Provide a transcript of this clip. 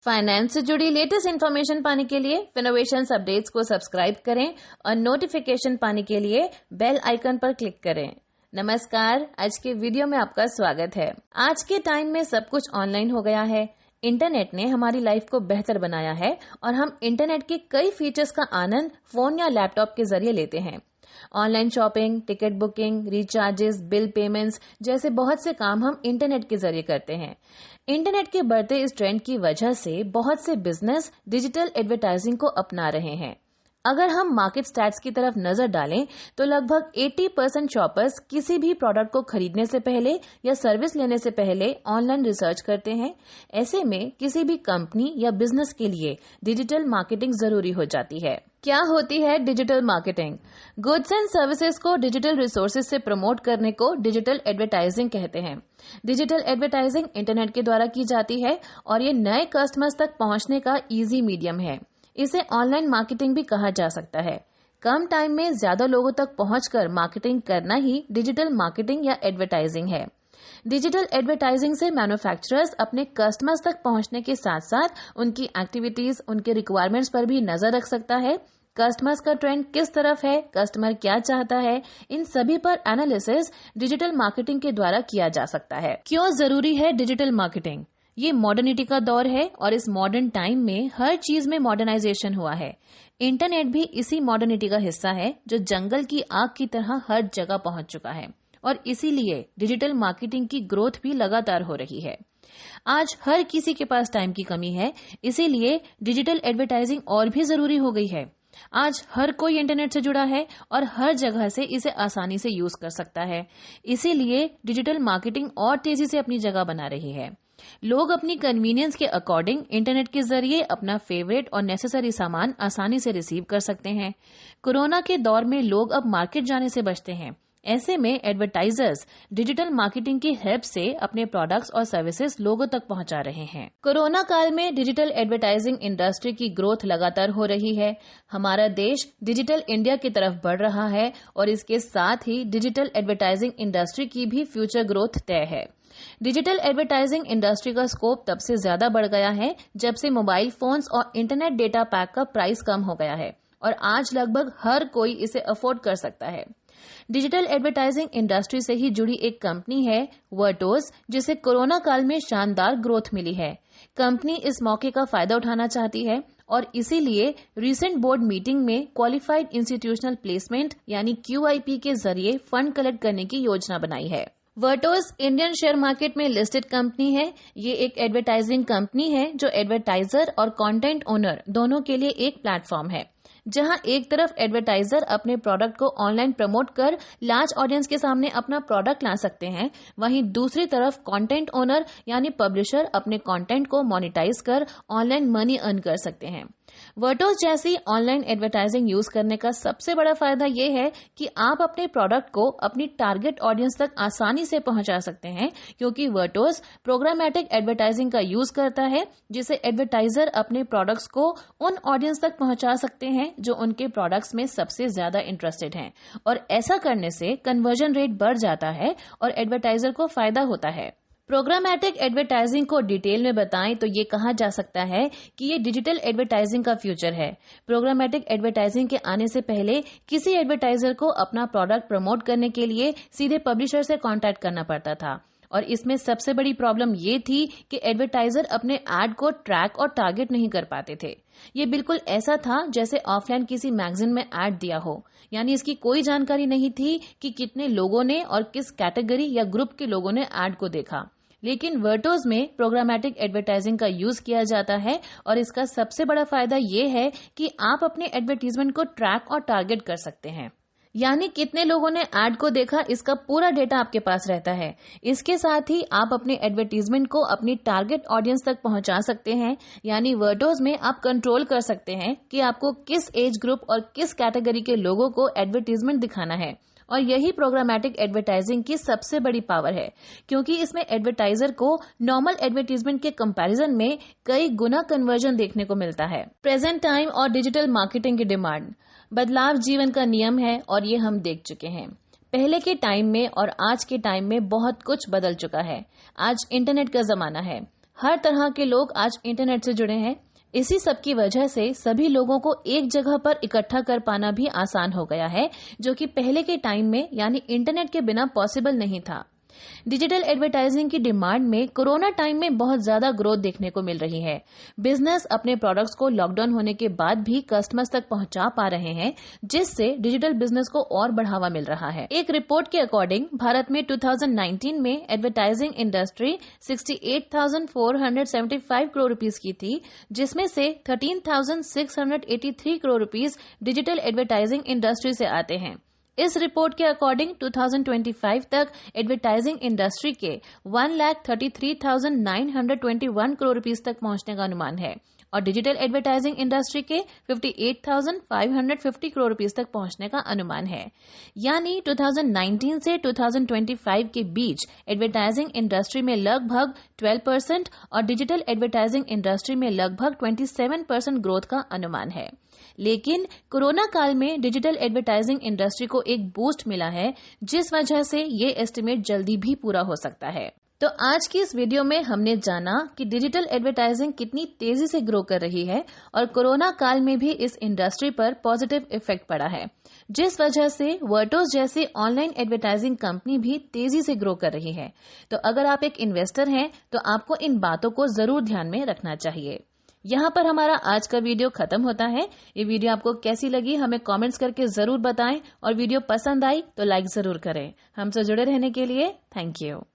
Finance से जुड़ी latest information पाने के लिए फिनोवेशंस अपडेट्स को सब्सक्राइब करें और नोटिफिकेशन पाने के लिए बेल आइकन पर क्लिक करें। नमस्कार, आज के वीडियो में आपका स्वागत है। आज के टाइम में सब कुछ ऑनलाइन हो गया है। इंटरनेट ने हमारी लाइफ को बेहतर बनाया है और हम इंटरनेट के कई फीचर्स का आनंद फोन या लैपटॉप के जरिए लेते हैं। Online shopping, ticket booking, recharges, bill payments जैसे बहुत से काम हम इंटरनेट के जरिए करते हैं। इंटरनेट के बढ़ते इस ट्रेंड की वजह से बहुत से बिजनेस डिजिटल एडवर्टाइजिंग को अपना रहे हैं। अगर हम मार्केट स्टैट्स की तरफ नजर डालें तो लगभग 80% शॉपर्स किसी भी प्रोडक्ट को खरीदने से पहले या सर्विस लेने से पहले ऑनलाइन रिसर्च करते हैं। ऐसे में किसी भी कंपनी या बिजनेस के लिए डिजिटल मार्केटिंग जरूरी हो जाती है। क्या होती है digital marketing? Goods and services को डिजिटल रिसोर्सेज से प्रमोट करने को डिजिटल एडवर्टाइजिंग कहते हैं। डिजिटल एडवर्टाइजिंग इंटरनेट के द्वारा की जाती है और ये नए कस्टमर्स तक पहुंचने का इजी मीडियम है। इसे ऑनलाइन मार्केटिंग भी कहा जा सकता है। कम टाइम में ज्यादा लोगों तक पहुंचकर मार्केटिंग करना ही डिजिटल मार्केटिंग या एडवर्टाइजिंग है। डिजिटल एडवर्टाइजिंग से मैन्युफैक्चरर्स अपने कस्टमर्स तक पहुंचने के साथ साथ उनकी एक्टिविटीज, उनके रिक्वायरमेंट्स पर भी नजर रख सकता है। कस्टमर्स का ट्रेंड किस तरफ है, कस्टमर क्या चाहता है, इन सभी पर एनालिसिस डिजिटल मार्केटिंग के द्वारा किया जा सकता है। क्यों जरूरी है डिजिटल मार्केटिंग? ये मॉडर्निटी का दौर है और इस मॉडर्न टाइम में हर चीज में मॉडर्नाइजेशन हुआ है। इंटरनेट भी इसी मॉडर्निटी का हिस्सा है जो जंगल की आग की तरह हर जगह पहुंच चुका है और इसीलिए डिजिटल मार्केटिंग की ग्रोथ भी लगातार हो रही है। आज हर किसी के पास टाइम की कमी है, इसीलिए डिजिटल एडवर्टाइजिंग और भी जरूरी हो गई है। आज हर कोई इंटरनेट से जुड़ा है और हर जगह से इसे आसानी से यूज कर सकता है। इसीलिए डिजिटल मार्केटिंग और तेजी से अपनी जगह बना रही है। लोग अपनी कन्वीनियंस के अकॉर्डिंग इंटरनेट के जरिए अपना फेवरेट और नेसेसरी सामान आसानी से रिसीव कर सकते हैं। कोरोना के दौर में लोग अब मार्केट जाने से बचते हैं। ऐसे में एडवर्टाइजर्स डिजिटल मार्केटिंग की हेल्प से अपने प्रोडक्ट्स और सर्विसेज लोगों तक पहुंचा रहे हैं। कोरोना काल में डिजिटल एडवर्टाइजिंग इंडस्ट्री की ग्रोथ लगातार हो रही है। हमारा देश डिजिटल इंडिया की तरफ बढ़ रहा है और इसके साथ ही डिजिटल एडवर्टाइजिंग इंडस्ट्री की भी फ्यूचर ग्रोथ तय है। डिजिटल एडवर्टाइजिंग इंडस्ट्री का स्कोप तब से ज्यादा बढ़ गया है जब से मोबाइल फोन्स और इंटरनेट डेटा पैक का प्राइस कम हो गया है और आज लगभग हर कोई इसे अफोर्ड कर सकता है। डिजिटल एडवर्टाइजिंग इंडस्ट्री से ही जुड़ी एक कंपनी है वर्टोस, जिसे कोरोना काल में शानदार ग्रोथ मिली है। कंपनी इस मौके का फायदा उठाना चाहती है और इसीलिए रिसेंट बोर्ड मीटिंग में क्वालिफाइड इंस्टीट्यूशनल प्लेसमेंट यानी QIP के जरिए फंड कलेक्ट करने की योजना बनाई है। वर्टोस इंडियन शेयर मार्केट में लिस्टेड कंपनी है। ये एक एडवर्टाइजिंग कंपनी है जो एडवर्टाइजर और कंटेंट ओनर दोनों के लिए एक प्लेटफॉर्म है, जहां एक तरफ एडवर्टाइजर अपने प्रोडक्ट को ऑनलाइन प्रमोट कर लार्ज ऑडियंस के सामने अपना प्रोडक्ट ला सकते हैं, वहीं दूसरी तरफ कंटेंट ओनर यानी पब्लिशर अपने कंटेंट को मोनेटाइज कर ऑनलाइन मनी अर्न कर सकते हैं। वर्टोस जैसी ऑनलाइन एडवर्टाइजिंग यूज करने का सबसे बड़ा फायदा यह है कि आप अपने प्रोडक्ट को अपनी टारगेट ऑडियंस तक आसानी से पहुंचा सकते हैं, क्योंकि वर्टोस प्रोग्रामेटिक एडवर्टाइजिंग का यूज करता है, जिसे एडवर्टाइजर अपने प्रोडक्ट्स को उन ऑडियंस तक पहुंचा सकते हैं जो उनके प्रोडक्ट्स में सबसे ज्यादा इंटरेस्टेड हैं और ऐसा करने से कन्वर्जन रेट बढ़ जाता है और एडवर्टाइजर को फायदा होता है। प्रोग्रामेटिक एडवर्टाइजिंग को डिटेल में बताएं तो ये कहा जा सकता है कि ये डिजिटल एडवर्टाइजिंग का फ्यूचर है। प्रोग्रामेटिक एडवर्टाइजिंग के आने से पहले किसी एडवर्टाइजर को अपना प्रोडक्ट प्रमोट करने के लिए सीधे पब्लिशर से कांटेक्ट करना पड़ता था और इसमें सबसे बड़ी प्रॉब्लम ये थी कि एडवर्टाइजर अपने एड को ट्रैक और टारगेट नहीं कर पाते थे। ये बिल्कुल ऐसा था जैसे ऑफलाइन किसी मैगजीन में एड दिया हो, यानी इसकी कोई जानकारी नहीं थी कि कितने लोगों ने और किस कैटेगरी या ग्रुप के लोगों ने एड को देखा। लेकिन वर्टोस में प्रोग्रामेटिक एडवर्टाइजिंग का यूज किया जाता है और इसका सबसे बड़ा फायदा ये है कि आप अपने एडवर्टीजमेंट को ट्रैक और टारगेट कर सकते हैं, यानी कितने लोगों ने एड को देखा इसका पूरा डेटा आपके पास रहता है। इसके साथ ही आप अपने एडवर्टीजमेंट को अपनी टारगेट ऑडियंस तक पहुंचा सकते हैं, यानी वर्टोस में आप कंट्रोल कर सकते हैं कि आपको किस एज ग्रुप और किस कैटेगरी के लोगों को एडवर्टीजमेंट दिखाना है। और यही प्रोग्रामेटिक एडवर्टाइजिंग की सबसे बड़ी पावर है, क्योंकि इसमें एडवर्टाइजर को नॉर्मल एडवर्टीजमेंट के कंपैरिजन में कई गुना कन्वर्जन देखने को मिलता है। प्रेजेंट टाइम और डिजिटल मार्केटिंग की डिमांड। बदलाव जीवन का नियम है और ये हम देख चुके हैं। पहले के टाइम में और आज के टाइम में बहुत कुछ बदल चुका है। आज इंटरनेट का जमाना है। हर तरह के लोग आज इंटरनेट से जुड़े हैं। इसी सब की वजह से सभी लोगों को एक जगह पर इकट्ठा कर पाना भी आसान हो गया है, जो कि पहले के टाइम में यानी इंटरनेट के बिना पॉसिबल नहीं था। डिजिटल एडवर्टाइजिंग की डिमांड में कोरोना टाइम में बहुत ज्यादा ग्रोथ देखने को मिल रही है। बिजनेस अपने प्रोडक्ट्स को लॉकडाउन होने के बाद भी कस्टमर्स तक पहुंचा पा रहे हैं, जिससे डिजिटल बिजनेस को और बढ़ावा मिल रहा है। एक रिपोर्ट के अकॉर्डिंग भारत में 2019 में एडवर्टाइजिंग इंडस्ट्री 68,475 करोड़ रुपीस की थी, जिसमें से 13,683 crore rupees digital advertising industry से आते हैं। इस रिपोर्ट के अकॉर्डिंग 2025 तक एडवर्टाइजिंग इंडस्ट्री के 1,33,921 करोड़ रुपीस तक पहुंचने का अनुमान है और डिजिटल एडवर्टाइजिंग इंडस्ट्री के 58,550 करोड़ रुपीस तक पहुंचने का अनुमान है। यानी 2019 से 2025 के बीच एडवर्टाइजिंग इंडस्ट्री में लगभग 12% और डिजिटल एडवर्टाइजिंग इंडस्ट्री में लगभग 27% ग्रोथ का अनुमान है। लेकिन कोरोना काल में डिजिटल एडवर्टाइजिंग इंडस्ट्री को एक बूस्ट मिला है, जिस वजह से ये एस्टिमेट जल्दी भी पूरा हो सकता है। तो आज की इस वीडियो में हमने जाना कि डिजिटल एडवर्टाइजिंग कितनी तेजी से ग्रो कर रही है और कोरोना काल में भी इस इंडस्ट्री पर पॉजिटिव इफेक्ट पड़ा है, जिस वजह से वर्टोस जैसी ऑनलाइन एडवर्टाइजिंग कंपनी भी तेजी से ग्रो कर रही है। तो अगर आप एक इन्वेस्टर हैं तो आपको इन बातों को जरूर ध्यान में रखना चाहिए। यहाँ पर हमारा आज का वीडियो खत्म होता है। ये वीडियो आपको कैसी लगी हमें कमेंट्स करके जरूर बताएं और वीडियो पसंद आई तो लाइक जरूर करें। हमसे जुड़े रहने के लिए थैंक यू।